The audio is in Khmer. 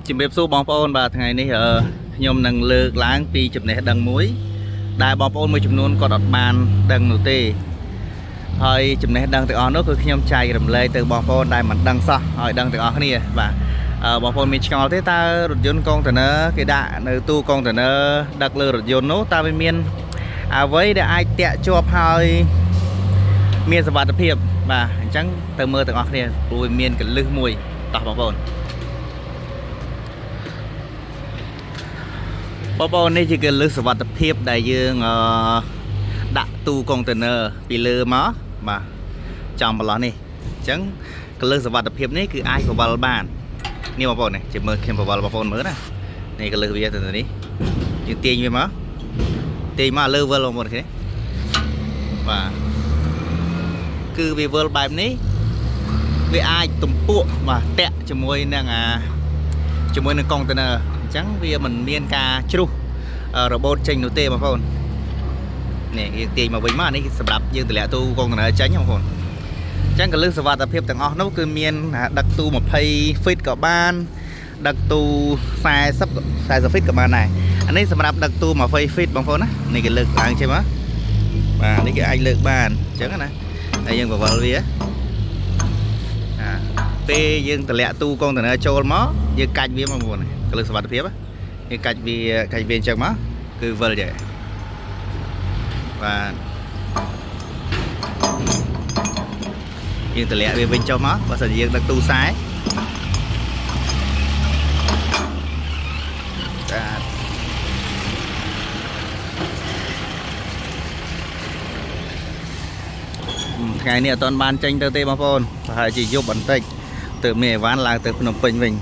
ជំរាបសួរបងប្អូនបាទថ្ងៃនេះខ្ញុំនឹងលើកឡើងពីចំណេះដឹងមួយដែលបងប្អូនមួយចំនួនគាត់អត់បានដឹងនោះទេហើយចំណេះដឹងទាំងអស់នោះគឺខ្ញុំចែករំលែកទៅបងប្អូនដែលមិនដឹងសោះឲ្យដឹងទាំងអស់គ្នាបាទបងប្អូនមានឆ្ងល់ទេតើរថយន្តកុងតឺន័រគេដាក់នៅទូកុងតឺន័រដឹកលើរថយន្តនោះតើវាមានអ្វីដែលអាចតាក់ជាប់ហើយមានសុវត្ថិភាពបាទអញ្ចឹងទៅមើលទាំងអស់គ្នាព្រោះវាមានកលឹះមួយតោះបងប្អូននេះជាកលឹះសុវត្ថិភាពដែលយើងដាក់ទូកុងតឺន័រពីលើមកបាទចំបន្លោះនេះអញ្ចឹងកលឹះសុវត្ថិភាពនេះគឺអាចបវល់បាននេះបងប្អូននេះជាមើលខ្ញុំបវល់បងប្អូនមើលណានេះកលឹះវាទៅនេះយើងទាញវាមកលើវិលបងប្អូនឃើញបាទគឺវាវិលបែបនេះវាអាចទំពក់បាទតាក់ជាមួយនឹងកុងតឺន័រអញ្ចឹងវាមិនមានការជ្រុះរបូតចេញនោះទេបងប្អូននេះយើងទាញមកវិញមកនេះសម្រាប់យើងតម្លាក់ទូកុងតឺន័រចេញបងប្អូនអញ្ចឹងកលឹះសុវត្ថិភាពទាំងអស់នោះគឺមានដឹកទូ20 feet ក៏បានដឹកទូ40 feet ក៏បានដែរអានេះសម្រាប់ដឹកទូ20 feet បងប្អូនណានេះគេលើកឡើងចេះមកបាទនេះគេអាចលើកបានអញ្ចឹងណាហើយយើងបវល់វាពេលយើងតម្លាក់ទូកុងតឺន័រចូលមកយើងកាច់វាបងប្អូនកលឹះសុវត្ថិភាពយើងកាច់វាអញ្ចឹងមកគឺវិលចេះបាទយើងតម្លាក់វាវិញចុះមកបើសិនជាយើងដឹកទូខ្សែថ្ងៃនេះអត់ទាន់បានចេញទៅទេបងប្អូនប្រហែលជាយប់បន្តិចទើបមានអីវ៉ាន់ឡើងទៅភ្នំពេញវិញ